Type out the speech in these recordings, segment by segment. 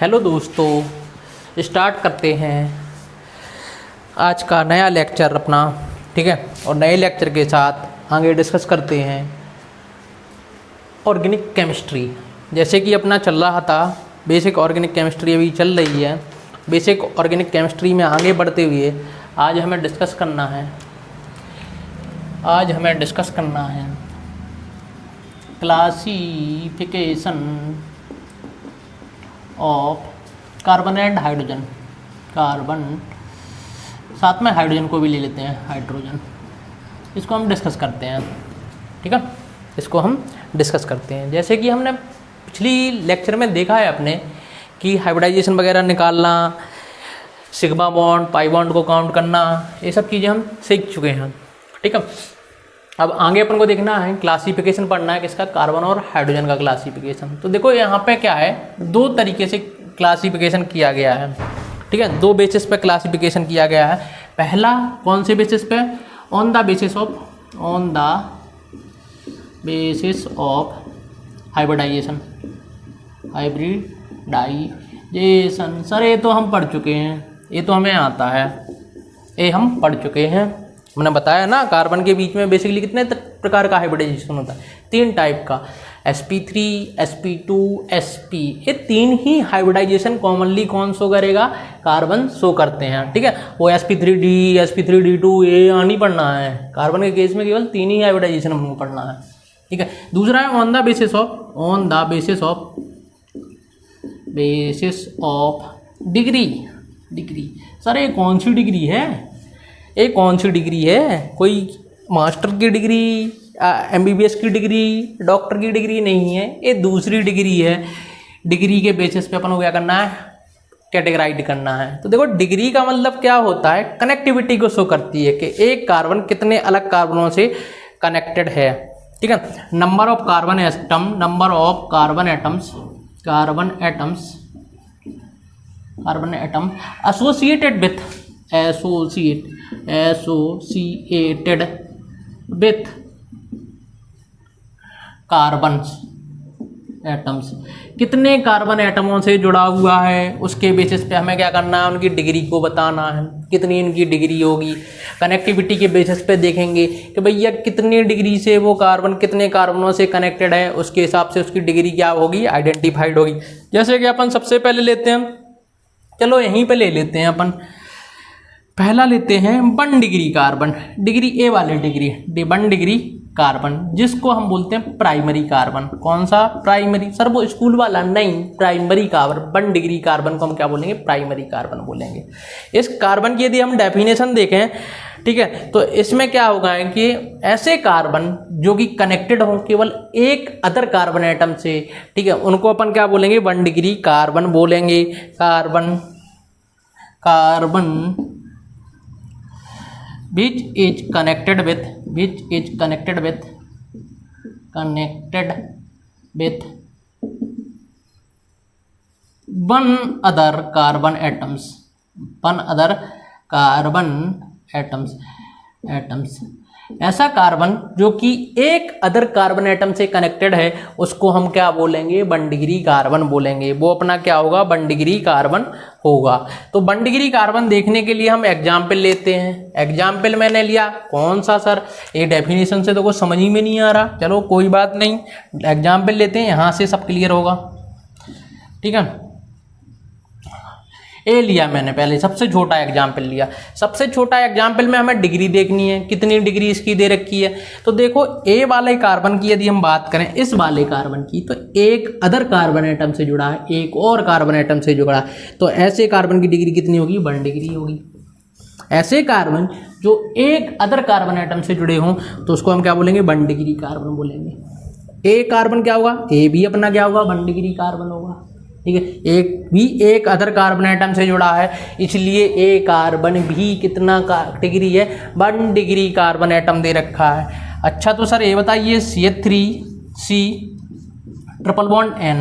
Hello दोस्तों, start करते हैं आज का नया लेक्चर अपना। ठीक है, और नए लेक्चर के साथ आगे डिस्कस करते हैं ऑर्गेनिक केमिस्ट्री। जैसे कि अपना चल रहा था बेसिक ऑर्गेनिक केमिस्ट्री, अभी चल रही है। बेसिक ऑर्गेनिक केमिस्ट्री में आगे बढ़ते हुए आज हमें डिस्कस करना है classification of carbon and hydrogen. Carbon साथ में हाइड्रोजन को भी ले लेते हैं, हाइड्रोजन। इसको हम डिस्कस करते हैं। ठीक है, इसको हम डिस्कस करते हैं। जैसे कि हमने पिछली लेक्चर में देखा है अपने कि हाइब्रिडाइजेशन वगैरह निकालना, सिग्मा बॉन्ड, पाई बॉन्ड को काउंट करना, ये सब चीज़ें हम सीख चुके हैं। ठीक है, अब आगे अपन को देखना है, क्लासिफिकेशन पढ़ना है किसका, कार्बन और हाइड्रोजन का क्लासिफिकेशन। तो देखो यहाँ पे क्या है, दो तरीके से क्लासिफिकेशन किया गया है। ठीक है, दो बेसिस पे क्लासिफिकेशन किया गया है। पहला कौन से बेसिस पे, on the basis of hybridisation. Sir ये तो हम पढ़ चुके हैं, ये तो हमें आता है, ये हम पढ़ चुके हैं। मैंने बताया ना, कार्बन के बीच में बेसिकली कितने प्रकार का हाइब्रिडाइजेशन होता है, 3 टाइप का, sp3, sp2, sp। ये 3 ही हाइब्रिडाइजेशन कॉमनली कौन शो करेगा, कार्बन शो करते हैं। ठीक है, वो sp3d, sp3d2 ये नहीं पढ़ना है। कार्बन के केस में केवल 3 ही हाइब्रिडाइजेशन हमको पढ़ना है। ठीक है, दूसरा है on the basis of degree. Sir ये कौन सी डिग्री है, कोई मास्टर की डिग्री, MBBS की डिग्री, डॉक्टर की डिग्री नहीं है, ये दूसरी डिग्री है। डिग्री के बेसिस पे अपन को क्या करना है, कैटेगराइज करना है। तो देखो डिग्री का मतलब क्या होता है, कनेक्टिविटी को शो करती है कि एक कार्बन कितने अलग कार्बनों से कनेक्टेड है। ठीक है, number of carbon atom associated with carbon atoms, कितने कार्बन एटमों से जुड़ा हुआ है, उसके बेसिस पे हमें क्या करना है, उनकी डिग्री को बताना है, कितनी इनकी डिग्री होगी। कनेक्टिविटी के बेसिस पे देखेंगे कि भैया कितनी डिग्री से वो कार्बन कितने कार्बनों से कनेक्टेड है, उसके हिसाब से उसकी डिग्री क्या होगी, आइडेंटिफाइड होगी। जैसे कि अपन सबसे पहले लेते हैं, चलो यहीं पे ले लेते हैं अपन, पहला लेते हैं 1 डिग्री कार्बन, डिग्री ए वाले डिग्री, 1 डिग्री कार्बन, जिसको हम बोलते हैं प्राइमरी कार्बन। कौन सा प्राइमरी, सर वो स्कूल वाला नहीं, प्राइमरी कार्बन। 1 डिग्री कार्बन को हम क्या बोलेंगे, प्राइमरी कार्बन बोलेंगे। इस कार्बन की यदि हम डेफिनेशन देखें, ठीक है, तो इसमें क्या होगा कि ऐसे कार्बन जो कि कनेक्टेड हों केवल एक अदर कार्बन एटम से, ठीक है, उनको अपन क्या बोलेंगे, 1 डिग्री कार्बन बोलेंगे। Carbon which is connected with one other carbon atoms। ऐसा कार्बन जो कि एक अदर कार्बन एटम से कनेक्टेड है, उसको हम क्या बोलेंगे, 1 डिग्री कार्बन बोलेंगे। वो अपना क्या होगा, 1 डिग्री कार्बन होगा। तो 1 डिग्री कार्बन देखने के लिए हम एग्जाम्पल लेते हैं। एग्जाम्पल मैंने लिया कौन सा, सर ये डेफिनेशन से तो कुछ समझ ही में नहीं आ रहा, चलो कोई बात नहीं, एग्जाम्पल लेते हैं, यहाँ से सब क्लियर होगा। ठीक है, ए लिया मैंने, पहले सबसे छोटा एग्जाम्पल लिया। सबसे छोटा एग्जाम्पल में हमें डिग्री देखनी है, कितनी डिग्री इसकी दे रखी है। तो देखो ए वाले कार्बन की यदि हम बात करें, इस वाले कार्बन की, तो एक अदर कार्बन एटम से जुड़ा है, एक और कार्बन एटम से जुड़ा है, तो ऐसे कार्बन की डिग्री कितनी होगी, 1 डिग्री होगी। ऐसे कार्बन जो एक अदर कार्बन एटम से जुड़े हों, तो उसको हम क्या बोलेंगे, 1 डिग्री कार्बन बोलेंगे। ए कार्बन क्या होगा, ए भी अपना क्या होगा, 1 डिग्री कार्बन होगा। ठीक है, एक अदर कार्बन एटम से जुड़ा है, इसलिए ए कार्बन भी कितना डिग्री है, 1 डिग्री कार्बन एटम दे रखा है। अच्छा तो सर ये बताइए, CH3C ट्रिपल बॉन्ड N,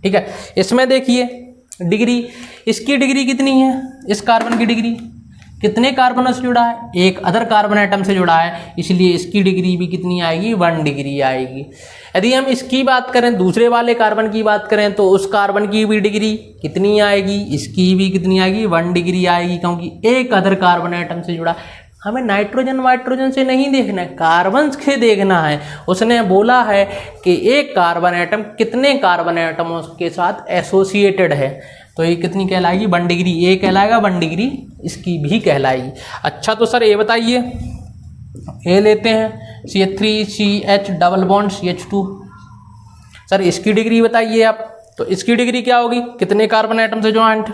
ठीक है, इसमें देखिए डिग्री, इसकी डिग्री कितनी है, इस कार्बन की डिग्री कितने कार्बनों से जुड़ा है, एक अदर कार्बन एटम से जुड़ा है, इसलिए इसकी डिग्री भी कितनी आएगी, 1 डिग्री आएगी। यदि हम इसकी बात करें, दूसरे वाले कार्बन की बात करें, तो उस कार्बन की भी डिग्री कितनी आएगी, इसकी भी कितनी आएगी, 1 डिग्री आएगी, क्योंकि एक अदर कार्बन एटम से जुड़ा। हमें नाइट्रोजन वाइट्रोजन से नहीं देखना है, कार्बन से देखना है। उसने बोला है कि एक कार्बन एटम कितने कार्बन एटमों के साथ एसोसिएटेड है, तो ये कितनी कहलाएगी, 1 डिग्री। ये कहलाएगा 1 डिग्री, इसकी भी कहलाएगी। अच्छा तो सर ये बताइए, ये लेते हैं CH3CH double bond CH2, sir इसकी डिग्री बताइए आप। तो इसकी डिग्री क्या होगी, कितने कार्बन एटम से ज्वाइंट,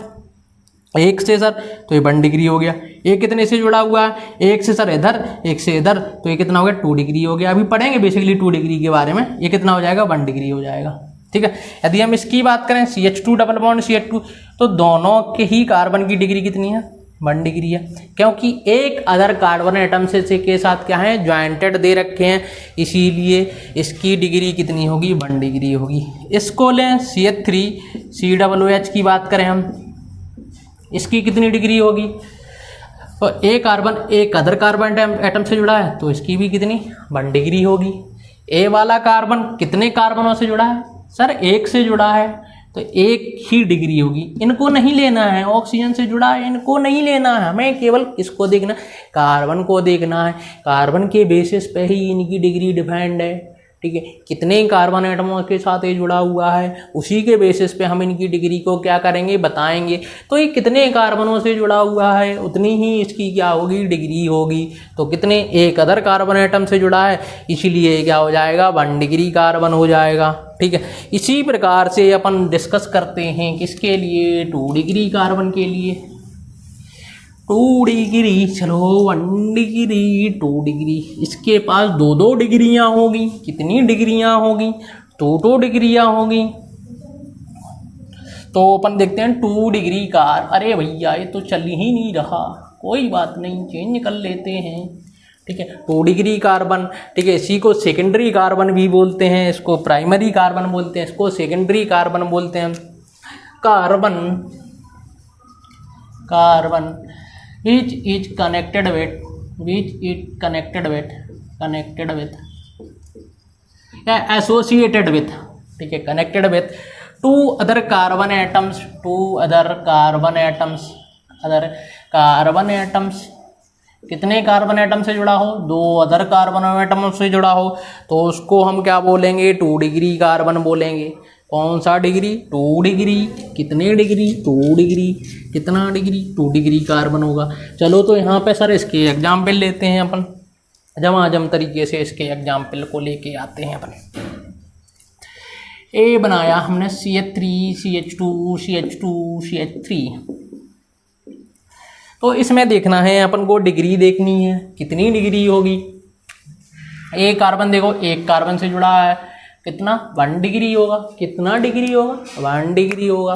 एक से सर, तो ये 1 डिग्री हो गया। ये कितने से जुड़ा हुआ है, एक से सर इधर, एक से इधर, तो ये कितना हो गया, 2 डिग्री हो गया। अभी पढ़ेंगे बेसिकली 2 डिग्री के बारे में। ये कितना हो जाएगा, 1 डिग्री हो जाएगा, ठीक है। यदि हम इसकी बात करें CH2 डबल बॉन्ड CH2, तो दोनों के ही कार्बन की डिग्री कितनी है, 1 डिग्री है, क्योंकि एक अदर कार्बन एटम से के साथ क्या है, ज्वाइंटेड दे रखे हैं, इसीलिए इसकी डिग्री कितनी होगी, 1 डिग्री होगी। इसको लें CH3COOH की बात करें हम, इसकी कितनी डिग्री होगी, तो एक कार्बन एक अदर कार्बन एटम से जुड़ा है, तो इसकी भी कितनी, 1 डिग्री होगी। ए वाला कार्बन कितने कार्बनों से जुड़ा है, सर एक से जुड़ा है, तो 1 ही डिग्री होगी। इनको नहीं लेना है, ऑक्सीजन से जुड़ा है, इनको नहीं लेना है, हमें केवल इसको देखना, कार्बन को देखना है। कार्बन के बेसिस पे ही इनकी डिग्री डिफाइंड है, ठीक है। कितने कार्बन एटमों के साथ ये जुड़ा हुआ है, उसी के बेसिस पे हम इनकी डिग्री को क्या करेंगे, बताएंगे। तो ये कितने कार्बनों से जुड़ा हुआ है, उतनी ही इसकी क्या होगी, डिग्री होगी। तो कितने, एक अदर कार्बन एटम से जुड़ा है, इसीलिए क्या हो जाएगा, 1 डिग्री कार्बन हो जाएगा, ठीक है। इसी प्रकार से अपन डिस्कस करते हैं किसके लिए, 2 डिग्री कार्बन के लिए। 2 डिग्री, चलो 1 डिग्री, 2 डिग्री, इसके पास 2 डिग्रियां होगी। कितनी डिग्रियां होगी, 2 डिग्रियां होगी। तो अपन देखते हैं 2 डिग्री कार, अरे भैया ये तो चल ही नहीं रहा, कोई बात नहीं, चेंज कर लेते हैं, ठीक है। 2 डिग्री कार्बन, ठीक है। इसी को सेकेंडरी कार्बन भी बोलते हैं, इसको प्राइमरी कार्बन बोलते हैं, इसको सेकेंडरी कार्बन बोलते हैं। Carbon, carbon which is connected with या associated with, ठीक है, connected with 2 other carbon atoms, कितने कार्बन एटम से जुड़ा हो, 2 अदर कार्बन एटम से जुड़ा हो, तो उसको हम क्या बोलेंगे, 2 डिग्री कार्बन बोलेंगे। कौन सा डिग्री, 2 डिग्री। कितने डिग्री, 2 डिग्री। कितना डिग्री, 2 डिग्री कार्बन होगा। चलो तो यहाँ पे सर इसके एग्जाम्पल लेते हैं अपन, जमाजम तरीके से इसके एग्जाम्पल को लेके आते हैं अपन। ए बनाया हमने CH3 CH2 CH2 CH3, तो इसमें देखना है अपन को, डिग्री देखनी है, कितनी डिग्री होगी। एक कार्बन देखो, एक कार्बन से जुड़ा है, कितना, 1 डिग्री होगा। कितना डिग्री होगा, 1 डिग्री होगा,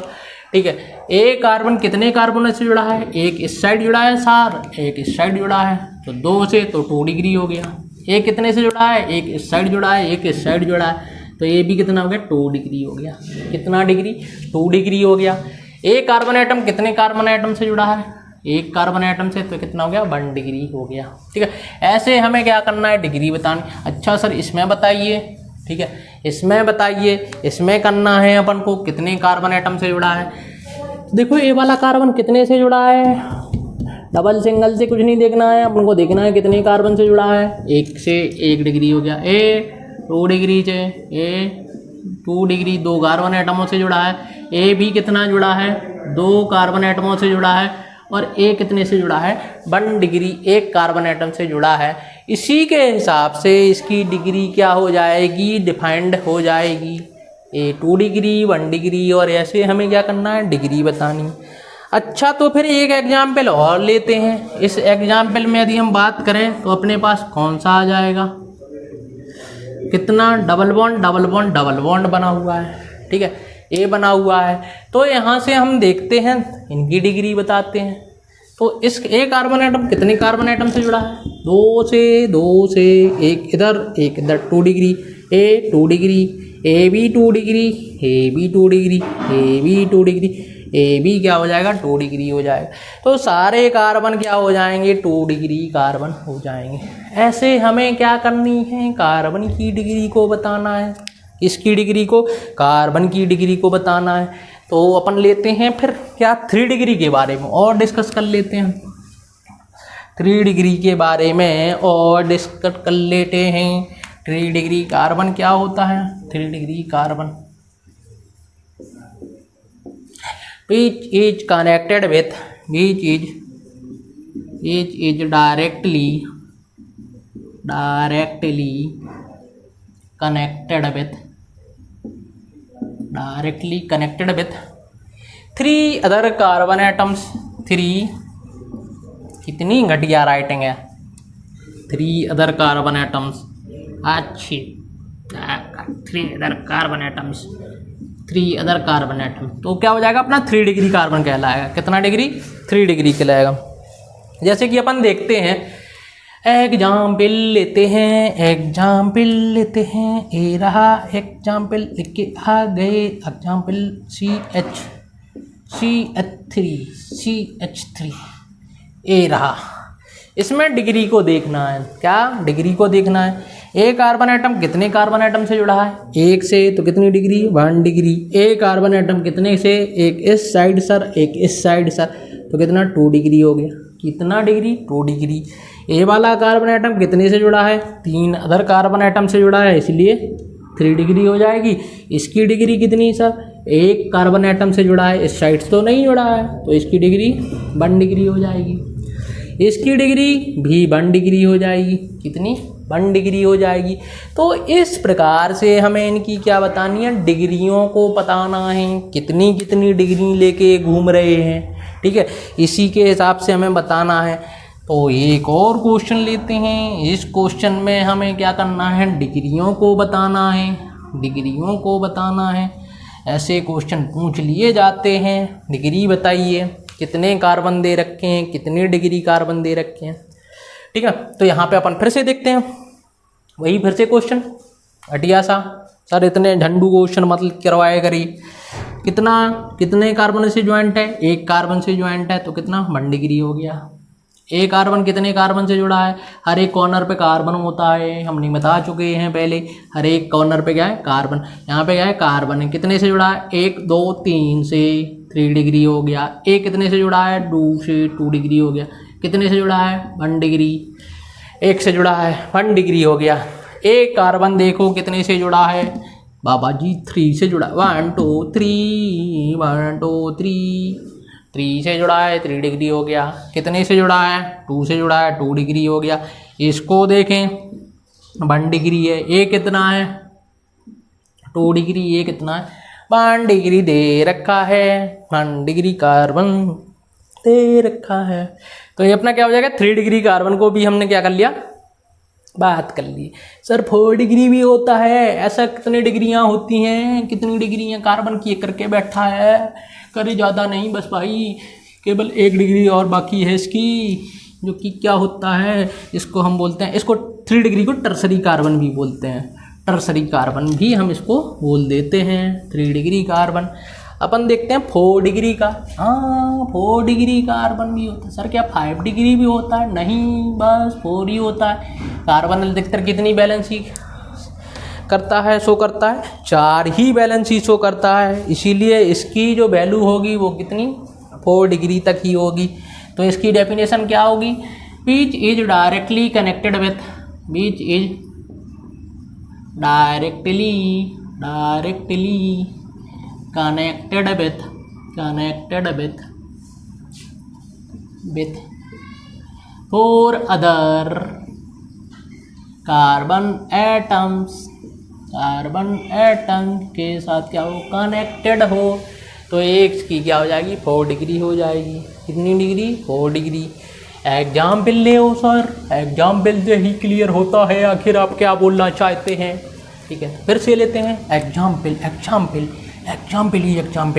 ठीक है। एक कार्बन कितने कार्बन से जुड़ा है, एक इस साइड जुड़ा है सार, एक इस साइड जुड़ा है, तो 2 से तो 2 डिग्री हो गया। एक कितने से जुड़ा है, एक इस साइड जुड़ा है, एक इस साइड जुड़ा है, तो ये भी कितना हो गया, 2 डिग्री हो गया। कितना डिग्री, 2 डिग्री हो गया। एक कार्बन एटम कितने कार्बन एटम से जुड़ा है, एक कार्बन एटम से, तो कितना हो गया, 1 डिग्री हो गया, ठीक है। ऐसे हमें क्या करना है, डिग्री बतानी। अच्छा सर इसमें बताइए, ठीक है, इसमें बताइए, इसमें करना है अपन को, कितने कार्बन एटम से जुड़ा है। देखो ये वाला कार्बन कितने से जुड़ा है, डबल सिंगल से कुछ नहीं देखना है, अपन को देखना है कितने कार्बन से जुड़ा है। 1 से 1 डिग्री हो गया, ए 2 डिग्री से, ए 2 डिग्री, 2 कार्बन एटमों से जुड़ा है। ए भी कितना जुड़ा है, 2 कार्बन एटमों से जुड़ा है, और ए कितने से जुड़ा है, 1 डिग्री, 1 कार्बन एटम से जुड़ा है। इसी के हिसाब से इसकी डिग्री क्या हो जाएगी, डिफाइंड हो जाएगी। ए 2 डिग्री, 1 डिग्री, और ऐसे हमें क्या करना है, डिग्री बतानी। अच्छा तो फिर एक एग्जाम्पल और लेते हैं। इस एग्जाम्पल में यदि हम बात करें तो अपने पास कौन सा आ जाएगा, कितना, double bond double bond double bond बना हुआ है, ठीक है, ए बना हुआ है। तो यहाँ से हम देखते हैं, इनकी डिग्री बताते हैं। तो इस एक कार्बन एटम कितने कार्बन एटम से जुड़ा है, 2 से, एक इधर 2 डिग्री, ए 2 डिग्री, ए भी 2 डिग्री, ए भी 2 डिग्री, ए भी 2 डिग्री, ए बी क्या हो जाएगा 2 डिग्री हो जाएगा। तो सारे कार्बन क्या हो जाएंगे 2 डिग्री कार्बन हो जाएंगे। ऐसे हमें क्या करनी है कार्बन की डिग्री को बताना है। किसकी डिग्री को कार्बन की डिग्री को बताना है। तो अपन लेते हैं फिर क्या 3 डिग्री के बारे में और डिस्कस कर लेते हैं। 3 डिग्री के बारे में और डिस्कस कर लेते हैं। 3 डिग्री कार्बन क्या होता है 3 degree carbon which is connected with which is directly connected with 3 other carbon atoms। 3 कितनी घटिया राइटिंग है 3 अदर कार्बन एटम्स। अच्छी 3 other carbon atoms 3 other carbon atom. तो क्या हो जाएगा अपना 3 डिग्री कार्बन कहलाएगा। कितना डिग्री 3 डिग्री कहलाएगा। जैसे कि अपन देखते हैं एग्जाम्पल लेते हैं ए रहा एग्जाम्पल लिख के आ गए। एग्जाम्पल CH3 ए रहा। इसमें डिग्री को देखना है। क्या डिग्री को देखना है। ए कार्बन एटम कितने कार्बन एटम से जुड़ा है 1 से तो कितनी डिग्री 1 डिग्री। ए कार्बन एटम कितने से एक इस साइड सर एक इस साइड सर तो कितना 2 डिग्री हो गया। कितना डिग्री 2 डिग्री। ए वाला कार्बन एटम कितने से जुड़ा है 3 अदर कार्बन एटम से जुड़ा है इसलिए 3 डिग्री हो जाएगी। इसकी डिग्री कितनी सर एक कार्बन एटम से जुड़ा है इस साइड तो नहीं जुड़ा है तो इसकी डिग्री 1 डिग्री हो जाएगी। इसकी डिग्री भी 1 डिग्री हो जाएगी। कितनी 1 डिग्री हो जाएगी। तो इस प्रकार से हमें इनकी क्या बतानी है डिग्रियों को बताना है कितनी कितनी डिग्री लेके घूम रहे हैं। ठीक है इसी के हिसाब से हमें बताना है। तो एक और क्वेश्चन लेते हैं। इस क्वेश्चन में हमें क्या करना है डिग्रियों को बताना है। डिग्रियों को बताना है। ऐसे क्वेश्चन पूछ लिए जाते हैं। डिग्री बताइए कितने कार्बन दे रखे हैं कितनी डिग्री कार्बन दे रखे हैं। ठीक है तो यहाँ पे अपन फिर से देखते हैं वही फिर से क्वेश्चन घटिया सा। सर इतने झंडू क्वेश्चन मतलब करवाए करिए। कितने कार्बन से ज्वाइंट है 1 कार्बन से ज्वाइंट है तो कितना 1 डिग्री हो गया। ए कार्बन कितने कार्बन से जुड़ा है हर एक कॉर्नर पे कार्बन होता है हमने बता चुके हैं पहले। हर एक कॉर्नर पे क्या है कार्बन। यहाँ पे क्या है कार्बन है कितने से जुड़ा है 1 2 3 से 3 डिग्री हो गया। ए कितने से जुड़ा है 2 से 2 डिग्री हो गया। कितने से जुड़ा है 1 डिग्री। 1 से जुड़ा है 1 डिग्री हो गया। एक कार्बन देखो कितने से जुड़ा है बाबा जी 3 से जुड़ा 1 2 3 1 2 3 से जुड़ा है 3 डिग्री हो गया। कितने से जुड़ा है 2 से जुड़ा है 2 डिग्री हो गया। इसको देखें 1 डिग्री है। ए कितना है 2 डिग्री। ए कितना है 1 डिग्री दे रखा है 1 डिग्री कार्बन दे रखा है। तो ये अपना क्या हो जाएगा 3 डिग्री कार्बन को भी हमने क्या कर लिया बात कर ली। सर 4 डिग्री भी होता है। ऐसा कितनी डिग्रियां होती हैं कितनी डिग्रियां कार्बन की करके बैठा है करे ज़्यादा नहीं बस भाई केवल 1 डिग्री और बाकी है इसकी जो कि क्या होता है इसको हम बोलते हैं इसको 3 डिग्री को टर्सरी कार्बन भी बोलते हैं। टर्सरी कार्बन भी हम इसको बोल देते हैं 3 डिग्री कार्बन। अपन देखते हैं 4 डिग्री का। हाँ 4 डिग्री कार्बन भी होता है। सर क्या 5 डिग्री भी होता है नहीं बस 4 ही होता है। कार्बन अधिकतर कितनी वैलेंसी करता है शो करता है 4 ही वैलेंसी शो करता है। इसीलिए इसकी जो वैल्यू होगी वो कितनी 4 डिग्री तक ही होगी। तो इसकी डेफिनेशन क्या होगी which is directly connected with which is directly connected with 4 other carbon atom के साथ क्या हो कनेक्टेड हो। तो एक की क्या हो जाएगी 4 डिग्री हो जाएगी। कितनी डिग्री 4 डिग्री। एग्जाम्पल ले हो सर एग्जाम्पल से ही क्लियर होता है आखिर आप क्या बोलना चाहते हैं। ठीक है फिर से लेते हैं एग्जाम्पल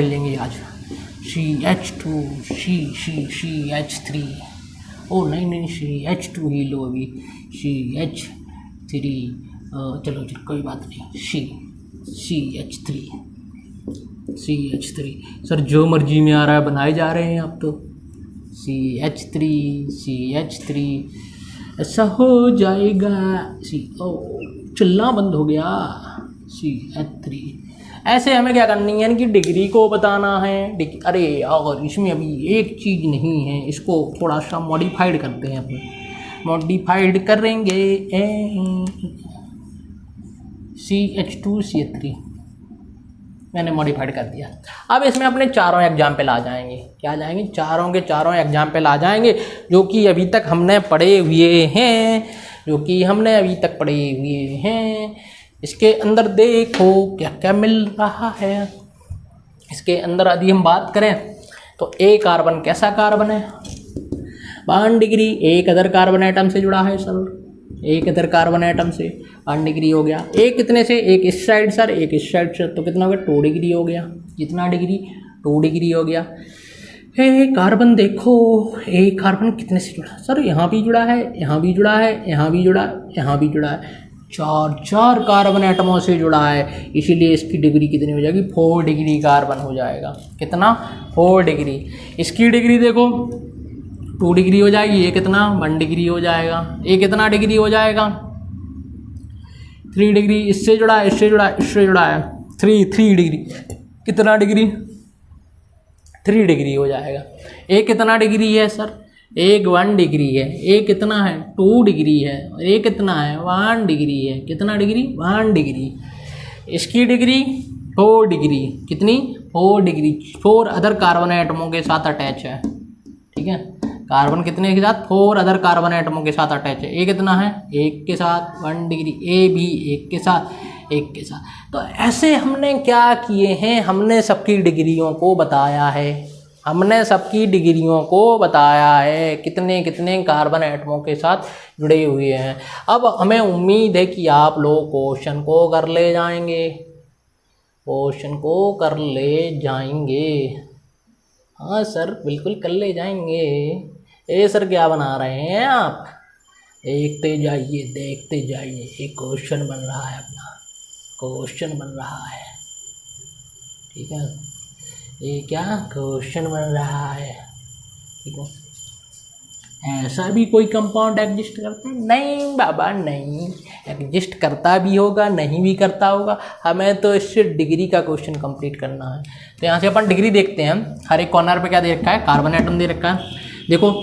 लेंगे आज। CH2 CH3 ओ नहीं CH2 ही लो अभी CH3 चलो कोई बात नहीं CH3 CH3। सर जो मर्जी में आ रहा है बनाए जा रहे हैं आप तो। CH3 CH3 ऐसा हो जाएगा। ओ चलना बंद हो गया। CH3 ऐसे हमें क्या करनी है, इनकी डिग्री को बताना है। अरे यार इसमें अभी एक चीज़ नहीं है, इसको थोड़ा सा मॉडिफाइड करते हैं अपन, मॉडिफाइड करेंगे। CH2 CH3 मैंने मॉडिफाइड कर दिया। अब इसमें अपने चारों एग्जाम्पल आ जाएंगे। क्या आ जाएंगे? चारों के चारों एग्जाम्पल आ जाएंगे जो कि अभी तक हमने पढ़े हुए हैं, जो कि हमने अभी तक पढ़े हुए हैं। इसके अंदर देखो क्या क्या मिल रहा है। इसके अंदर यदि हम बात करें तो ए कार्बन कैसा कार्बन है? बॉन्ड डिग्री एक अदर कार्बन एटम से जुड़ा है सर, एक अदर कार्बन एटम से बॉन्ड डिग्री हो गया। एक कितने से? एक इस साइड सर, एक इस साइड से, तो कितना हो गया? 2 डिग्री हो गया। कितना डिग्री? 2 डिग्री हो गया। ए कार्बन देखो, ए कार्बन कितने से जुड़ा सर? यहाँ भी जुड़ा है, यहाँ भी जुड़ा है, यहाँ भी जुड़ा, यहाँ भी जुड़ा है। 4 कार्बन एटमों से जुड़ा है, इसीलिए इसकी डिग्री कितनी हो जाएगी? 4 डिग्री कार्बन हो जाएगा। कितना? 4 डिग्री। इसकी डिग्री देखो 2 डिग्री हो जाएगी। ये कितना? 1 डिग्री हो जाएगा। ये कितना डिग्री हो जाएगा? 3 डिग्री। इससे जुड़ा है, इससे जुड़ा है, इससे जुड़ा है। 3 डिग्री। कितना डिग्री? 3 डिग्री हो जाएगा। ये कितना डिग्री है सर? एक 1 डिग्री है। ये कितना है? 2 डिग्री है। ये कितना है? 1 डिग्री है। कितना डिग्री? 1 डिग्री। इसकी डिग्री 4 डिग्री। कितनी? 4 डिग्री। 4 अदर कार्बन एटमों के साथ अटैच है। ठीक है, कार्बन कितने के साथ? 4 अदर कार्बन एटमों के साथ अटैच है। ए कितना है? 1 के साथ 1 डिग्री। ए भी 1 के साथ, 1 के साथ। तो ऐसे हमने क्या किए हैं? हमने सबकी डिग्रियों को बताया है। हमने सबकी डिग्रियों को बताया है, कितने कितने कार्बन एटमों के साथ जुड़े हुए हैं। अब हमें उम्मीद है कि आप लोग क्वेश्चन को कर ले जाएंगे, क्वेश्चन को कर ले जाएंगे। हाँ सर बिल्कुल कर ले जाएंगे। ए सर क्या बना रहे हैं आप? देखते जाइए, देखते जाइए। एक क्वेश्चन बन रहा है, अपना क्वेश्चन बन रहा है। ठीक है, ये क्या क्वेश्चन बन रहा है? ठीक है, ऐसा भी कोई कंपाउंड एग्जिस्ट करता है? नहीं बाबा नहीं, एग्जिस्ट करता भी होगा, नहीं भी करता होगा। हमें तो इससे डिग्री का क्वेश्चन कंप्लीट करना है। तो यहाँ से अपन डिग्री देखते हैं। हर एक कॉर्नर पे क्या दे रखा है? कार्बन एटम दे रखा है। देखो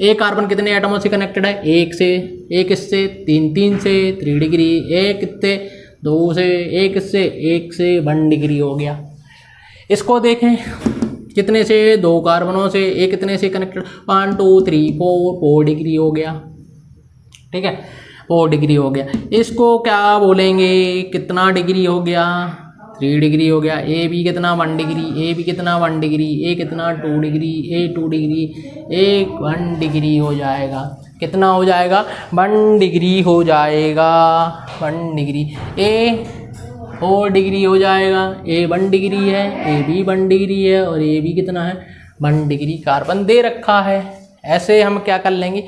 एक कार्बन कितने एटमों से कनेक्टेड है? 1 से, 1 इससे, 3 से 3 डिग्री, 1 इससे, 2 से, 1 इससे, 1 से 1 डिग्री हो गया। इसको देखें कितने से? 2 कार्बनों से। एक कितने से कनेक्टेड? 1 2 3 4 डिग्री हो गया। ठीक है, 4 डिग्री हो गया। इसको क्या बोलेंगे? कितना डिग्री हो गया? 3 डिग्री हो गया। ए भी कितना? 1 डिग्री। ए भी कितना? 1 डिग्री। ए कितना? 2 डिग्री। ए 2 डिग्री। ए 1 डिग्री हो जाएगा। कितना हो जाएगा? 1 डिग्री हो जाएगा। 1 डिग्री। ए 4 डिग्री हो जाएगा। ए 1 डिग्री है, ए भी 1 डिग्री है, और ए भी कितना है? 1 डिग्री कार्बन दे रखा है। ऐसे हम क्या कर लेंगे?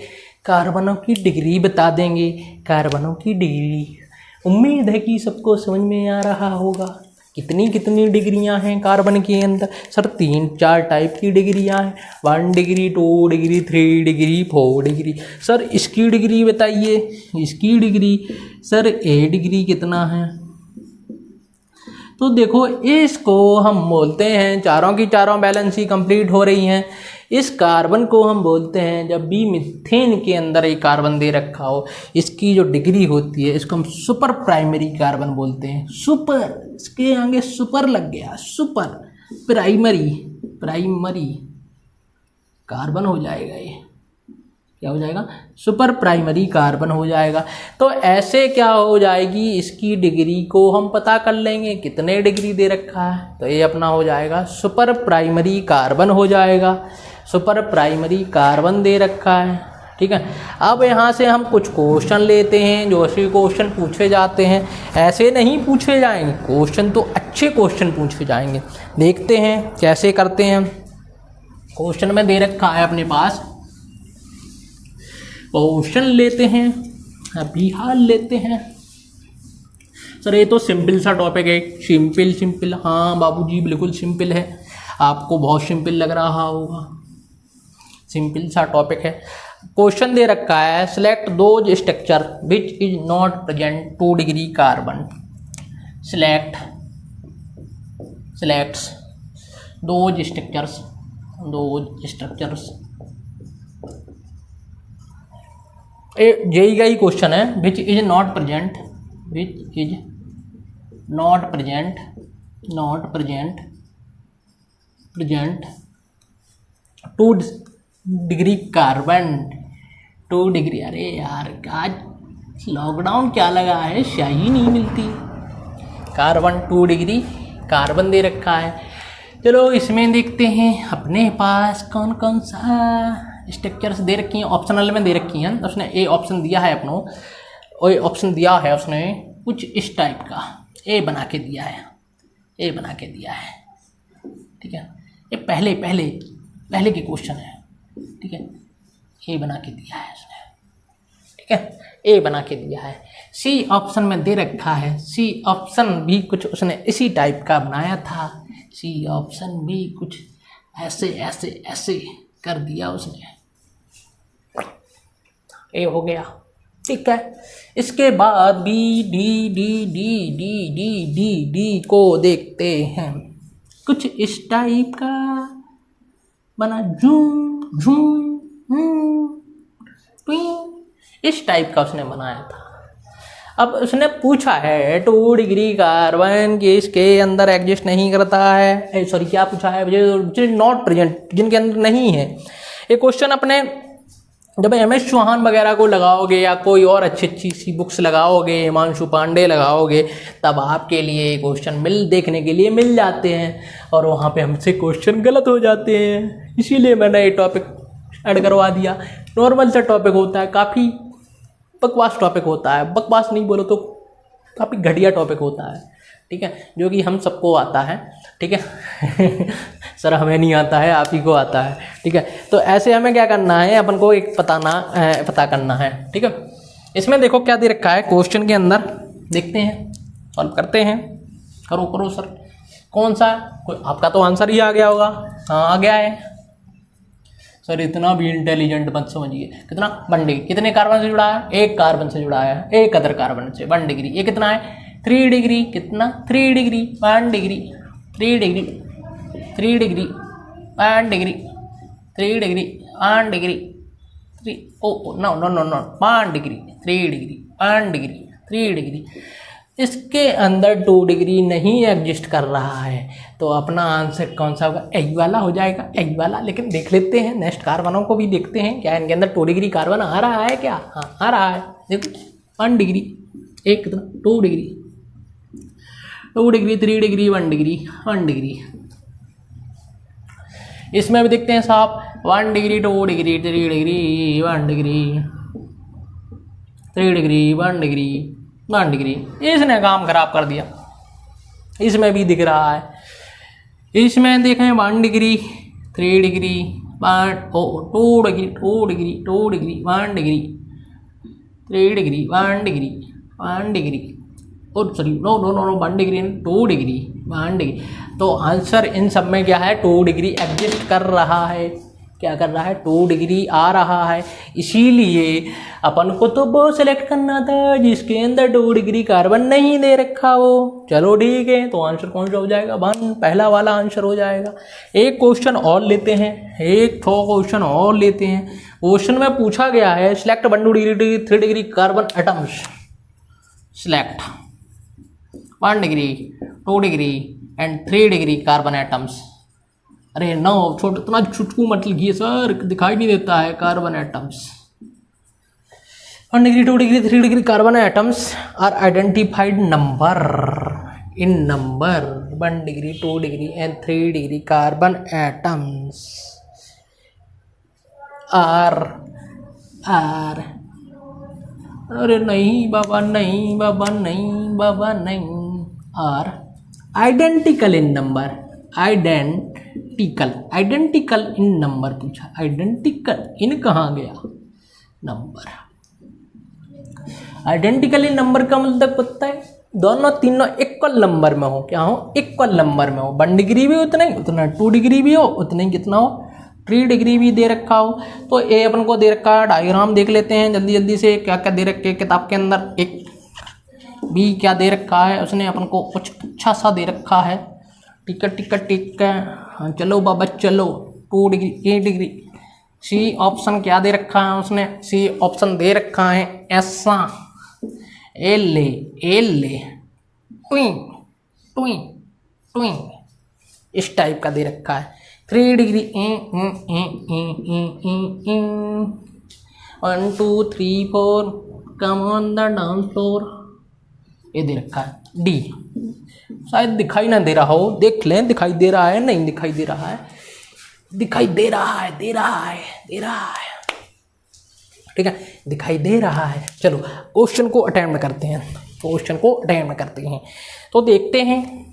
कार्बनों की डिग्री बता देंगे। कार्बनों की डिग्री, उम्मीद है कि सबको समझ में आ रहा होगा। कितनी कितनी डिग्रियां हैं कार्बन के अंदर? सर 3-4 टाइप की डिग्रियां हैं। 1 degree, 2 degree, 3 degree, 4 degree. Sir इसकी डिग्री बताइए। इसकी डिग्री सर ए डिग्री कितना है? तो देखो इसको हम बोलते हैं, चारों की चारों बैलेंसी कंप्लीट हो रही हैं। इस कार्बन को हम बोलते हैं, जब भी मीथेन के अंदर एक कार्बन दे रखा हो, इसकी जो डिग्री होती है इसको हम सुपर प्राइमरी कार्बन बोलते हैं। सुपर, इसके आगे सुपर लग गया, सुपर प्राइमरी, प्राइमरी कार्बन हो जाएगा। ये क्या हो जाएगा? सुपर प्राइमरी कार्बन हो जाएगा। तो ऐसे क्या हो जाएगी? इसकी डिग्री को हम पता कर लेंगे, कितने डिग्री दे रखा है, तो ये अपना हो जाएगा सुपर प्राइमरी कार्बन हो जाएगा। सुपर प्राइमरी कार्बन दे रखा है। ठीक है, अब यहाँ से हम कुछ क्वेश्चन लेते हैं। जो ऐसे क्वेश्चन पूछे जाते हैं, ऐसे नहीं पूछे जाएंगे क्वेश्चन, तो अच्छे क्वेश्चन पूछे जाएंगे। देखते हैं कैसे करते हैं। क्वेश्चन में दे रखा है अपने पास, क्वेश्चन लेते हैं, अभी हाल लेते हैं। सर ये तो सिंपल सा टॉपिक है, सिंपल। हाँ बाबूजी बिल्कुल सिंपल है, आपको बहुत सिंपल लग रहा होगा, सिंपल सा टॉपिक है। क्वेश्चन दे रखा है, select those structure which is not present 2 degree carbon. Selects those structures JEE का ही क्वेश्चन है, which is not present 2 degree carbon 2 degree. अरे यार आज लॉकडाउन क्या लगा है, शाही नहीं मिलती। कार्बन 2 डिग्री कार्बन दे रखा है। चलो इसमें देखते हैं अपने पास कौन कौन सा स्ट्रक्चर्स दे रखी हैं, ऑप्शनल में दे रखी हैं। उसने ए ऑप्शन दिया है अपनों, और ऑप्शन दिया है उसने कुछ इस टाइप का, ए बना के दिया है, ठीक है। ये पहले के क्वेश्चन है, ठीक है। ए बना के दिया है उसने, ठीक है, ए बना के दिया है। सी ऑप्शन में दे रखा है, सी ऑप्शन भी कुछ उसने इसी टाइप का बनाया था, सी ऑप्शन भी कुछ ऐसे कर दिया उसने। ए हो गया, ठीक है। इसके बाद बी डी को देखते हैं, कुछ इस टाइप का बना, इस टाइप का उसने बनाया था। अब उसने पूछा है 2 डिग्री कार्बन के इसके अंदर एग्जिस्ट नहीं करता है, सॉरी क्या पूछा है, नॉट प्रेजेंट, जिनके अंदर नहीं है। ये क्वेश्चन अपने जब MS चौहान वगैरह को लगाओगे या कोई और अच्छी सी बुक्स लगाओगे, हिमांशु पांडे लगाओगे, तब आपके लिए क्वेश्चन देखने के लिए मिल जाते हैं, और वहाँ पे हमसे क्वेश्चन गलत हो जाते हैं। इसीलिए मैंने ये टॉपिक ऐड करवा दिया। नॉर्मल सा टॉपिक होता है, काफ़ी बकवास टॉपिक होता है, बकवास नहीं बोलो तो काफ़ी घटिया टॉपिक होता है, ठीक है, जो कि हम सबको आता है, ठीक है। सर हमें नहीं आता है, आप ही को आता है, ठीक है। तो ऐसे हमें क्या करना है, अपन को एक पता करना है, ठीक है। इसमें देखो क्या दे रखा है क्वेश्चन के अंदर, देखते हैं, सॉल्व करते हैं। करो सर, कौन सा, कोई आपका तो आंसर ही आ गया होगा। हाँ आ गया है सर, इतना भी इंटेलिजेंट मत समझिए। कितना 1 डिग्री, कितने कार्बन से जुड़ा है, एक कार्बन से जुड़ा है, एक अदर कार्बन से 1 डिग्री। ये कितना है 3 डिग्री, कितना 3 degree 1 degree 3 degree 3 degree 1 degree 3 degree 1 degree 3 no 1 degree 3 degree 1 degree 3 degree. इसके अंदर 2 डिग्री नहीं एग्जिस्ट कर रहा है, तो अपना आंसर कौन सा होगा, एग वाला हो जाएगा, एग वाला। लेकिन देख लेते हैं, नेक्स्ट कार्बनों को भी देखते हैं, क्या इनके अंदर 2 डिग्री कार्बन आ रहा है क्या। हाँ आ रहा है, देखो 1 डिग्री, एक कितना 2 डिग्री 3 डिग्री 1 डिग्री 1 डिग्री। इसमें भी देखते हैं साहब, 1 degree 2 degree 3 degree 1 degree 3 degree 1 degree 1 degree. इसने काम खराब कर दिया। इसमें भी दिख रहा है, इसमें देखें 1 degree 3 degree 2 degree 2 degree 2 degree 1 degree 3 degree 1 degree 1 degree, और sorry no 1 degree 2 degree 1 degree. तो आंसर इन सब में क्या है, 2 डिग्री एग्जिस्ट कर रहा है। क्या कर रहा है, 2 डिग्री आ रहा है। इसीलिए अपन को तो वो सेलेक्ट करना था जिसके अंदर 2 डिग्री कार्बन नहीं दे रखा हो। चलो ठीक है, तो आंसर कौन सा हो जाएगा, 1 पहला वाला आंसर हो जाएगा। एक क्वेश्चन और लेते हैं, क्वेश्चन और लेते हैं। क्वेश्चन में पूछा गया है, select 1 degree 3 degree carbon atoms, select 1 degree 2 degree and 3 degree carbon atoms. अरे नो छोटा, इतना छुटकू मत लिखिए सर, दिखाई नहीं देता है। Carbon atoms 1 degree 2 degree 3 degree carbon atoms are identified number in number 1 degree 2 degree and 3 degree carbon atoms are अरे नहीं बाबा, नहीं बाबा, नहीं बाबा, नहीं, are identical in number, identical in number पूछा। आइडेंटिकल इन कहाँ गया, नंबर। आइडेंटिकल इन नंबर का मतलब पता है, दोनों तीनों इक्वल नंबर में हो, क्या हो, इक्वल नंबर में हो, 1 डिग्री भी उतना ही, उतना 2 डिग्री भी हो, उतना ही कितना हो, 3 डिग्री भी दे रखा हो। तो ए अपन को दे रखा है, डायग्राम देख लेते हैं जल्दी जल्दी से, क्या क्या दे रखे किताब के अंदर। एक बी क्या दे रखा है उसने अपन को, कुछ अच्छा सा दे रखा है। ठीक है ठीक है ठीक है, हाँ चलो बाबा चलो, 2 डिग्री 8 डिग्री। सी ऑप्शन क्या दे रखा है उसने, सी ऑप्शन दे रखा है ऐसा, एले एले ट्विंग ट्विंग ट्विंग, इस टाइप का दे रखा है। 3 degree 1 2 3 4 come on the dance floor, ये दे रखा है। डी शायद दिखाई ना दे रहा हो, देख लें दिखाई दे रहा है, नहीं दिखाई दे रहा है, दिखाई दे रहा है, दे रहा है, दे रहा है, ठीक है दिखाई दे रहा है। चलो क्वेश्चन को अटेम्प्ट करते हैं, क्वेश्चन को अटेम्प्ट करते हैं। तो देखते हैं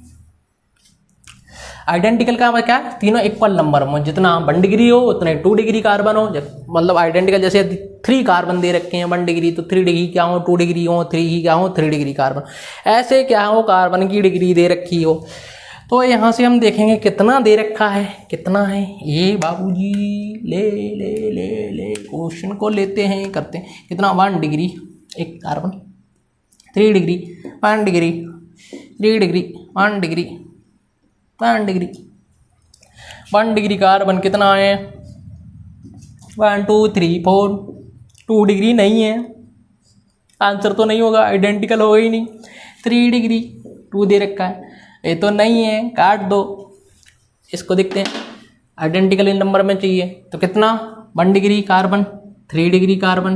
आइडेंटिकल का क्या, तीनों इक्वल नंबर में, जितना 1 डिग्री हो उतने 2 डिग्री कार्बन हो, मतलब आइडेंटिकल। जैसे 3 कार्बन दे रखे हैं 1 डिग्री, तो 3 डिग्री क्या हो, 2 डिग्री हो, 3 ही क्या हो, 3 डिग्री कार्बन। ऐसे क्या हो, कार्बन की डिग्री दे रखी हो। तो यहाँ से हम देखेंगे कितना दे रखा है, कितना है ये बाबूजी, ले ले ले ले क्वेश्चन को लेते हैं, करते हैं। कितना, 1 डिग्री एक carbon, 3 degree 1 degree, 3 degree 1 degree 1 degree, 1 degree carbon कितना है, 1 2 3 4, 2 डिग्री नहीं है, आंसर तो नहीं होगा, आइडेंटिकल होगा ही नहीं। 3 डिग्री 2 दे रखा है, ये तो नहीं है, काट दो। इसको देखते हैं, आइडेंटिकल इन नंबर में चाहिए, तो कितना, 1 degree carbon, 3 degree carbon,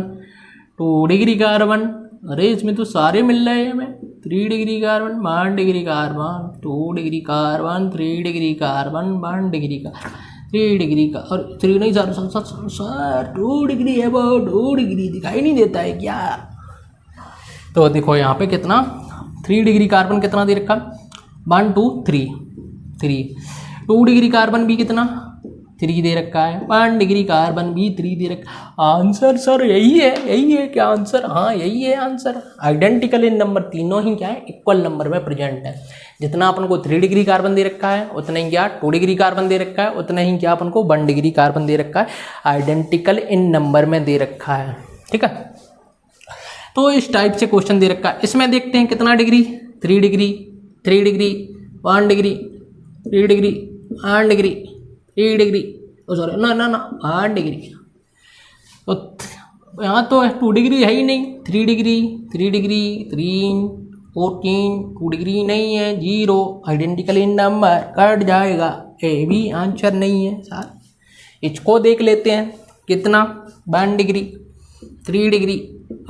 2 degree carbon, अरे इसमें तो सारे मिल रहे हैं हमें। 3 degree carbon, 1 degree carbon, 2 degree carbon, 3 degree carbon, 1 degree का, 3 डिग्री का, और 3 नहीं sir sir sir sir 2 degree है, वो 2 डिग्री दिखाई नहीं देता है क्या। तो देखो यहाँ पे कितना, 3 डिग्री कार्बन कितना दे रखा, 1 2 3 3, 2 डिग्री कार्बन भी कितना, 3 दे रखा है, 1 डिग्री कार्बन भी 3 दे रखा। आंसर सर यही है क्या आंसर, हाँ यही है आंसर। आइडेंटिकल इन नंबर, तीनों ही क्या है, इक्वल नंबर में प्रेजेंट है। जितना अपन को 3 डिग्री कार्बन दे रखा है उतना ही क्या 2 डिग्री कार्बन दे रखा है, उतना ही क्या अपन को 1 डिग्री कार्बन दे रखा है, आइडेंटिकल इन नंबर में दे रखा है। ठीक है, तो इस टाइप से क्वेश्चन दे रखा है। इसमें देखते हैं कितना degree, 3 degree, 3 degree, 1 degree, 3 degree, 1 degree, 3 degree, sorry ना ना ना 1 डिग्री। तो यहाँ तो 2 डिग्री है ही नहीं, 3 डिग्री, 3 डिग्री, 3 14, 2 डिग्री नहीं है, 0, आइडेंटिकल इन नंबर कट जाएगा, ये भी आंसर नहीं है सर। इसको देख लेते हैं, कितना, 1 degree, 3 degree,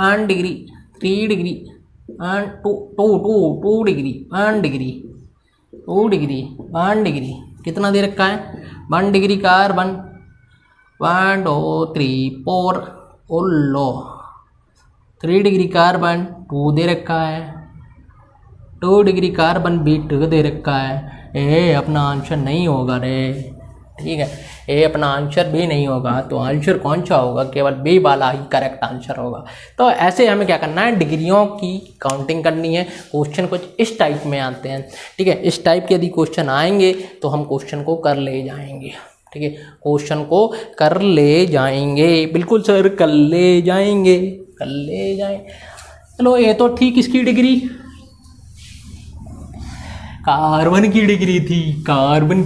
1 degree, 3 degree, 2 degree, 1 degree, 2 degree, 1 degree, कितना दे रखा है, 1 डिग्री कार्बन, 1 2 3 4, और लो 3 डिग्री कार्बन 2 दे रखा है, 2 डिग्री कार्बन भी 2 दे रखा है। ये अपना आंसर नहीं होगा रे, ठीक है, ये अपना आंसर भी नहीं होगा। तो आंसर कौन सा होगा, केवल बी वाला ही करेक्ट आंसर होगा। तो ऐसे हमें क्या करना है, डिग्रियों की काउंटिंग करनी है। क्वेश्चन कुछ इस टाइप में आते हैं, ठीक है, इस टाइप के यदि क्वेश्चन आएंगे तो हम क्वेश्चन को कर ले जाएंगे, ठीक है, क्वेश्चन को कर ले जाएंगे, बिल्कुल सर कर ले जाएंगे, कर ले जाएंगे। चलो ये तो ठीक, इसकी डिग्री कार्बन की डिग्री थी, कार्बन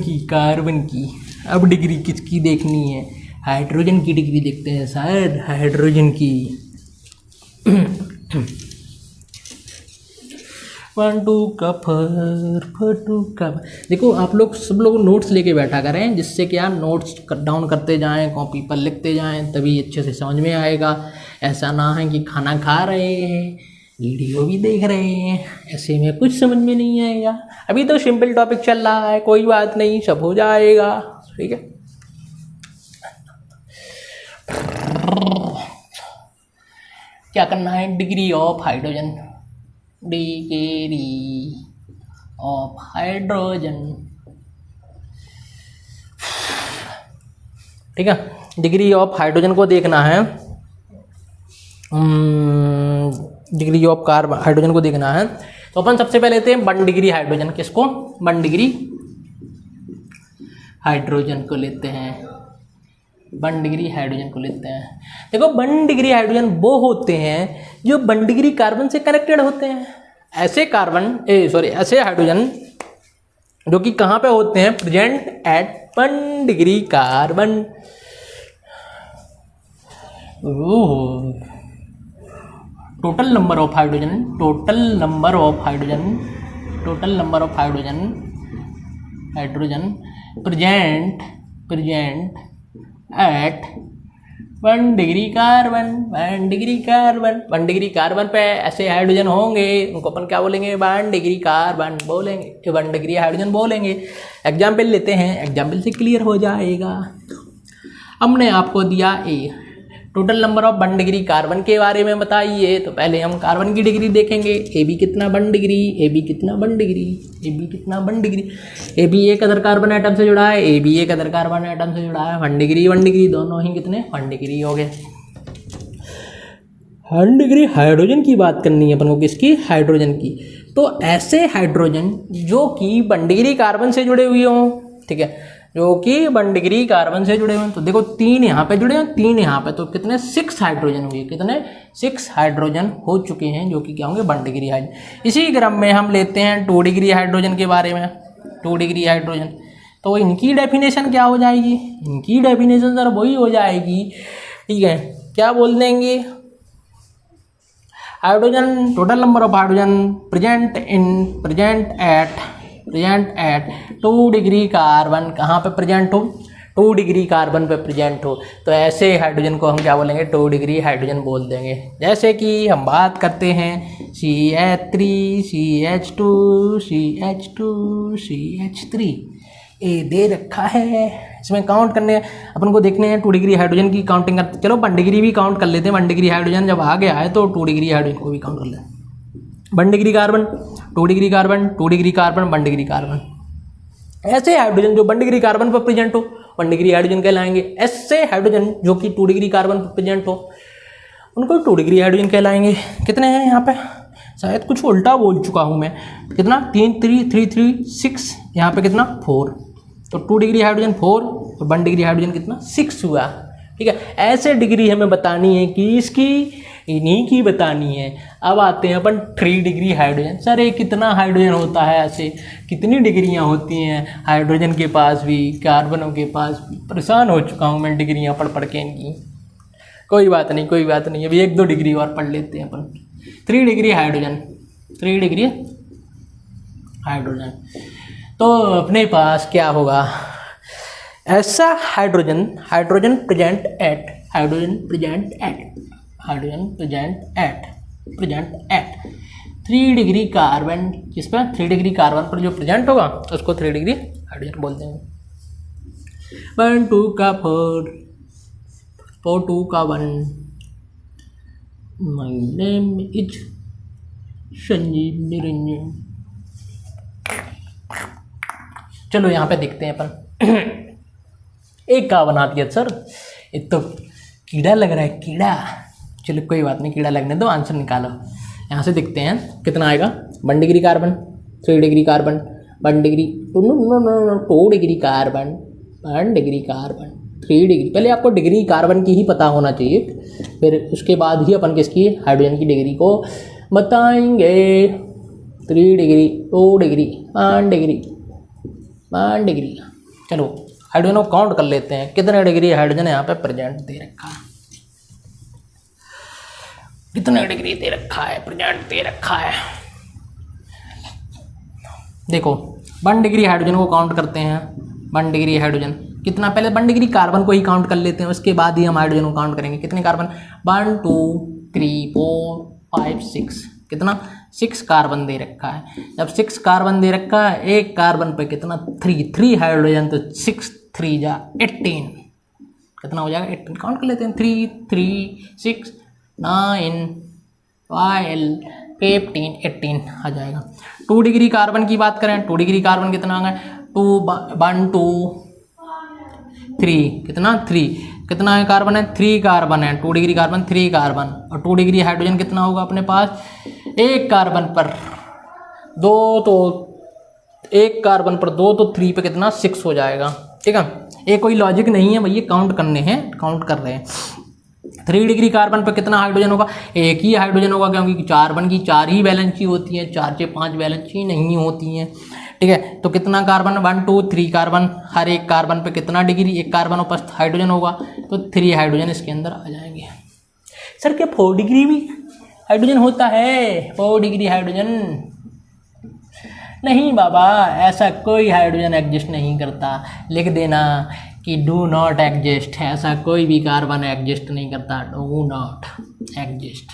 की। अब डिग्री किसकी देखनी है, हाइड्रोजन की डिग्री देखते हैं सर, हाइड्रोजन की। 1 2 का फटू का। देखो आप लोग सब लोग नोट्स लेके बैठा करें, जिससे क्या नोट्स डाउन करते जाएं, कॉपी पर लिखते जाएं, तभी अच्छे से समझ में आएगा। ऐसा ना है कि खाना खा रहे हैं, वीडियो भी देख रहे हैं, ऐसे में कुछ समझ में नहीं आएगा। अभी तो सिंपल टॉपिक चल रहा है, कोई बात नहीं, सब हो जाएगा, ठीक है। क्या करना है, degree of hydrogen, degree of hydrogen, ठीक है, डिग्री ऑफ हाइड्रोजन को देखना है, डिग्री ऑफ हाइड्रोजन को देखना है। तो अपन सबसे पहले लेते हैं 1 डिग्री हाइड्रोजन। किसको? 1 डिग्री हाइड्रोजन को लेते हैं। 1 डिग्री हाइड्रोजन को लेते हैं। देखो 1 डिग्री हाइड्रोजन वो होते हैं जो 1 डिग्री कार्बन से कनेक्टेड होते हैं। ऐसे ऐसे हाइड्रोजन जो कि कहाँ पे होते हैं? Present at 1 degree carbon. Total number of hydrogen present at 1 degree carbon. 1 degree carbon पे ऐसे हाइड्रोजन होंगे, उनको अपन क्या बोलेंगे? 1 डिग्री कार्बन बोलेंगे, 1 डिग्री हाइड्रोजन बोलेंगे। एग्जाम्पल लेते हैं, एग्जाम्पल से क्लियर हो जाएगा। हमने आपको दिया a, total number of 1 degree carbon के बारे में बताइए। तो पहले हम कार्बन की डिग्री देखेंगे। ए बी कितना 1 डिग्री, ए बी कितना 1 डिग्री, ए बी कितना 1 डिग्री। ए बी एक अदर कार्बन आइटम से जुड़ा है, ए बी एक अदर कार्बन आइटम से जुड़ा है। 1 डिग्री दोनों ही कितने? 1 डिग्री हो गए। 1 डिग्री हाइड्रोजन की बात करनी है अपन को, किसकी? हाइड्रोजन की। तो ऐसे हाइड्रोजन जो कि 1 डिग्री कार्बन से जुड़े हुए हों, ठीक है, जो कि 1 डिग्री कार्बन से जुड़े हुए हैं। तो देखो 3 यहाँ पे जुड़े हैं, 3 यहाँ पे, तो कितने? 6 हाइड्रोजन हुए। कितने? 6 हाइड्रोजन हो चुके हैं, जो कि क्या होंगे? 1 डिग्री हाइड्रोजन। इसी क्रम में हम लेते हैं 2 डिग्री हाइड्रोजन के बारे में। 2 डिग्री हाइड्रोजन, तो इनकी डेफिनेशन क्या हो जाएगी? इनकी डेफिनेशन सर वही हो जाएगी, ठीक है, क्या बोल देंगे? Hydrogen, total number of hydrogen present at 2 degree carbon. कहाँ पे प्रेजेंट हो? 2 डिग्री कार्बन पे प्रेजेंट हो। तो ऐसे हाइड्रोजन को हम क्या बोलेंगे? 2 डिग्री हाइड्रोजन बोल देंगे। जैसे कि हम बात करते हैं CH3 CH2 CH2 CH3, ए दे रखा है। इसमें काउंट करने अपन को देखने हैं 2 डिग्री हाइड्रोजन की काउंटिंग करते। चलो 1 डिग्री भी काउंट कर लेते हैं। 1 डिग्री हाइड्रोजन जब आ गया है तो 2 डिग्री हाइड्रोजन को भी काउंट कर लें। 1 degree carbon, 2 degree carbon, 2 degree carbon, 1 degree carbon. ऐसे हाइड्रोजन जो 1 डिग्री कार्बन पर प्रेजेंट हो 1 डिग्री हाइड्रोजन कहलाएंगे। ऐसे हाइड्रोजन जो कि 2 डिग्री कार्बन पर प्रेजेंट हो उनको 2 डिग्री हाइड्रोजन कहलाएंगे। कितने हैं यहाँ पे? शायद कुछ उल्टा बोल चुका हूँ मैं। कितना? 3 6, यहाँ पे कितना? 4। तो 2 डिग्री हाइड्रोजन 4 और 1 डिग्री हाइड्रोजन कितना? 6 हुआ, ठीक है। ऐसे डिग्री हमें बतानी है कि इसकी, इन्हीं की बतानी है। अब आते हैं अपन 3 डिग्री हाइड्रोजन। सर ये कितना हाइड्रोजन होता है? ऐसे कितनी डिग्रियां होती हैं हाइड्रोजन के पास भी, कार्बनों के पास भी? परेशान हो चुका हूँ मैं डिग्रियां पढ़ के इनकी। कोई बात नहीं, अभी 1-2 डिग्री और पढ़ लेते हैं अपन। 3 डिग्री हाइड्रोजन, 3 डिग्री हाइड्रोजन। तो अपने पास क्या होगा? ऐसा hydrogen present at 3 degree carbon. किस पर? 3 डिग्री कार्बन पर जो प्रेजेंट होगा तो उसको 3 डिग्री हाइड्रोजन बोल देंगे। 1 2 का 4 4 2 का 1। My name is Sanjeev Niranjan. चलो यहाँ पे देखते हैं अपन। एक का बना दिया सर, एक तो कीड़ा लग रहा है, कीड़ा। चलो कोई बात नहीं, कीड़ा लगने दो, आंसर निकालो। यहाँ से देखते हैं कितना आएगा। 1 degree carbon, 3 degree carbon, 1 degree 2 degree carbon, 1 degree carbon, 3 degree. पहले आपको डिग्री कार्बन की ही पता होना चाहिए, फिर उसके बाद ही अपन किसकी? हाइड्रोजन की डिग्री को बताएंगे। 3 डिग्री, 2 डिग्री, 1 डिग्री, 1 डिग्री। चलो हाइड्रोजन को काउंट कर लेते हैं। कितने डिग्री हाइड्रोजन यहाँ पे प्रेजेंट दे रखा है? कितने डिग्री दे रखा है? प्रेजेंट दे रखा है। देखो 1 डिग्री हाइड्रोजन को काउंट करते हैं। 1 डिग्री हाइड्रोजन कितना? पहले 1 डिग्री कार्बन को ही काउंट कर लेते हैं, उसके बाद ही हम हाइड्रोजन को काउंट करेंगे। कितने कार्बन? 1 2 3 4 5 6। कितना? 6 कार्बन दे रखा है। जब 6 कार्बन दे रखा है, एक कार्बन पे कितना? 3 हाइड्रोजन, तो 6 3 जा 18। कितना हो जाएगा? 18 काउंट कर लेते हैं। 3 3 6 9 12 15 18 आ जाएगा। 2 डिग्री कार्बन की बात करें, 2 डिग्री कार्बन कितना आ गया? 1 2 3। कितना? 3। कितना है कार्बन है? 3 कार्बन है। 2 डिग्री कार्बन 3 कार्बन। और 2 डिग्री हाइड्रोजन कितना होगा अपने पास? एक कार्बन पर 2 तो 1 कार्बन पर 2 तो 3 पे कितना 6 हो जाएगा। ठीक है, ये कोई लॉजिक नहीं है भैया, काउंट करने हैं, काउंट कर रहे हैं। 3 डिग्री कार्बन पर कितना हाइड्रोजन होगा, एक ही हाइड्रोजन होगा, क्योंकि कार्बन की 4 ही वैलेंसी होती है, 4 से 5 वैलेंसी नहीं होती हैं। ठीक है, तो कितना कार्बन 1 2 3 कार्बन, हर एक कार्बन पे कितना डिग्री, एक कार्बन उपस्थित हाइड्रोजन होगा, तो 3 हाइड्रोजन इसके अंदर आ जाएंगे। सर क्या 4 डिग्री भी हाइड्रोजन होता है? 4 डिग्री हाइड्रोजन नहीं बाबा, ऐसा कोई हाइड्रोजन एग्जिस्ट नहीं करता। लिख देना कि डू नॉट एग्जिस्ट, ऐसा कोई भी कार्बन एग्जिस्ट नहीं करता, डू नॉट एग्जिस्ट,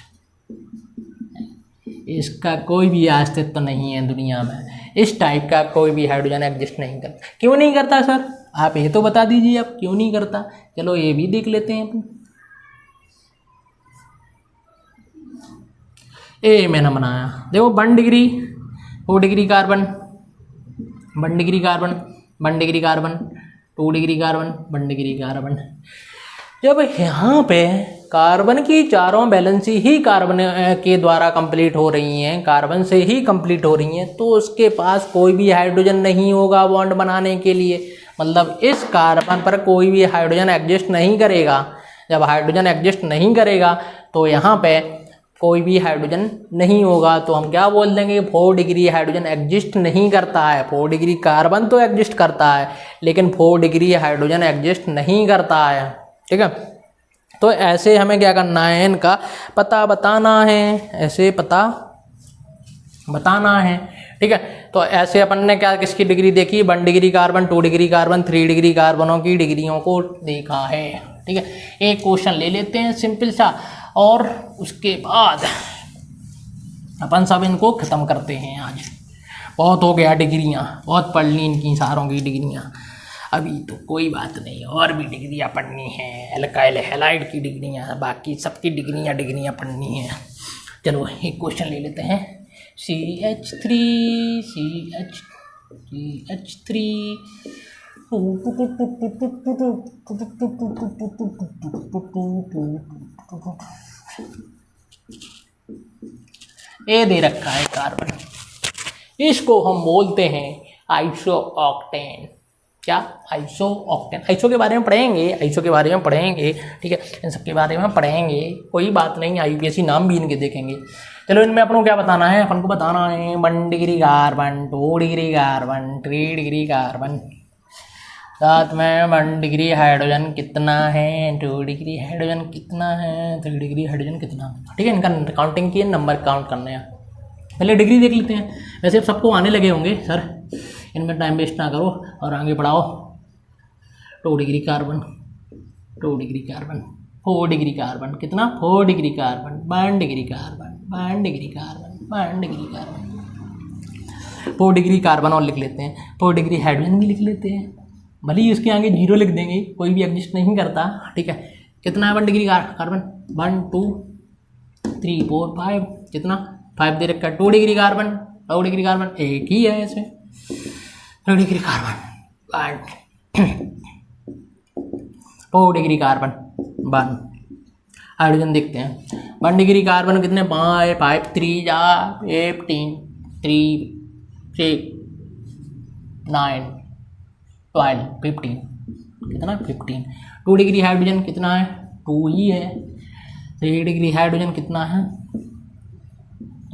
इसका कोई भी अस्तित्व नहीं है दुनिया में, इस टाइप का कोई भी हाइड्रोजन एग्जिस्ट नहीं करता। क्यों नहीं करता सर, आप ये तो बता दीजिए आप क्यों नहीं करता। चलो ये भी देख लेते हैं अपन। ए मैंने बनाया, देखो 1 degree 4 degree carbon, 1 degree carbon, 1 degree carbon, 2 degree carbon, 1 degree carbon. जब यहाँ पे कार्बन की चारों बैलेंसी ही कार्बन के द्वारा कंप्लीट हो रही हैं, कार्बन से ही कंप्लीट हो रही हैं, तो उसके पास कोई भी हाइड्रोजन नहीं होगा बॉन्ड बनाने के लिए। मतलब इस कार्बन पर कोई भी हाइड्रोजन एग्जिस्ट नहीं करेगा। जब हाइड्रोजन एग्जिस्ट नहीं करेगा तो यहाँ पे कोई भी हाइड्रोजन नहीं होगा, तो हम क्या बोल देंगे, 4 डिग्री हाइड्रोजन एग्जिस्ट नहीं करता है। 4 डिग्री कार्बन तो एग्जिस्ट करता है, लेकिन 4 डिग्री हाइड्रोजन एग्जिस्ट नहीं करता है। ठीक है, तो ऐसे हमें क्या करना है, इनका पता बताना है, ऐसे पता बताना है। ठीक है, तो ऐसे अपन ने क्या किसकी डिग्री देखी, 1 degree carbon, 2 degree carbon, 3 degree कार्बनों की डिग्रियों को देखा है। ठीक है, एक क्वेश्चन ले लेते हैं सिंपल सा, और उसके बाद अपन सब इनको ख़त्म करते हैं। आज बहुत हो गया डिग्रियाँ, बहुत पढ़ ली इनकी सारों की डिग्रियाँ, अभी तो कोई बात नहीं, और भी डिग्रियाँ पढ़नी हैं, एल्काइल हैलाइड की डिग्रियाँ, बाकी सबकी डिग्रियाँ पढ़नी हैं। चलो एक क्वेश्चन ले लेते हैं, CH3 ये दे रखा है कार्बन, इसको हम बोलते हैं आइसोऑक्टेन। क्या, आइसोऑक्टेन। आइसो के बारे में पढ़ेंगे, आइसो के बारे में पढ़ेंगे। ठीक है, इन सब के बारे में पढ़ेंगे, कोई बात नहीं, IUPAC नाम भी इनके देखेंगे। चलो इनमें अपन को क्या बताना है, अपन को बताना है 1 degree carbon, 2 degree carbon, 3 degree carbon, साथ में 1 डिग्री हाइड्रोजन कितना है, 2 डिग्री हाइड्रोजन कितना है, 3 डिग्री हाइड्रोजन कितना है। ठीक है, इनका काउंटिंग की, नंबर काउंट करने हैं। पहले डिग्री देख लेते हैं, वैसे अब सबको आने लगे होंगे सर, इनमें टाइम वेस्ट ना करो और आगे बढ़ाओ। 2 degree carbon, 2 degree carbon, 4 degree carbon कितना, 4 degree carbon, 1 degree carbon, 1 degree carbon, 1 degree carbon, 4 degree carbon और लिख लेते हैं, 4 डिग्री हाइड्रोजन भी लिख लेते हैं, भले ही उसके आगे 0 लिख देंगे, कोई भी एग्जिस्ट नहीं करता। ठीक है, कितना है 1 डिग्री कार्बन, 1 2 3 4 5, कितना 5 दे रखा है। 2 डिग्री कार्बन, 2 डिग्री कार्बन एक ही है इसमें, 2 degree carbon 4 degree carbon 1 hydrogen देखते हैं। 1 डिग्री कार्बन कितने, 5 5 3 15 3 6 9 12 15, कितना 15। 2 डिग्री हाइड्रोजन कितना है, 2 ही है। 3 डिग्री हाइड्रोजन कितना है,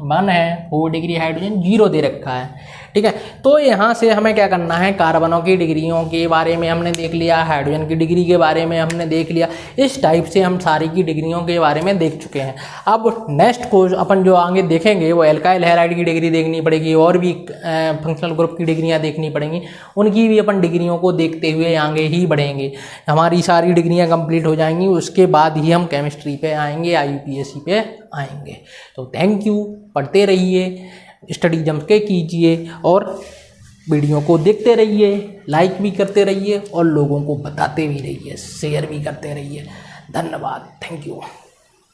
1 है। 4 डिग्री हाइड्रोजन 0 दे रखा है। ठीक है, तो यहाँ से हमें क्या करना है, कार्बनों की डिग्रियों के बारे में हमने देख लिया, हाइड्रोजन की डिग्री के बारे में हमने देख लिया, इस टाइप से हम सारी की डिग्रियों के बारे में देख चुके हैं। अब नेक्स्ट को अपन जो आगे देखेंगे वो एल्काइल हैलाइड की डिग्री देखनी पड़ेगी, और भी फंक्शनल ग्रुप की डिग्रियाँ देखनी पड़ेंगी, उनकी भी अपन डिग्रियों को देखते हुए आगे ही बढ़ेंगे। हमारी सारी डिग्रियाँ कंप्लीट हो जाएंगी, उसके बाद ही हम केमिस्ट्री पे आएंगे, IUPAC पे आएंगे। तो थैंक यू, पढ़ते रहिए, स्टडी जम के कीजिए, और वीडियो को देखते रहिए, लाइक भी करते रहिए, और लोगों को बताते भी रहिए, शेयर भी करते रहिए। धन्यवाद, थैंक यू।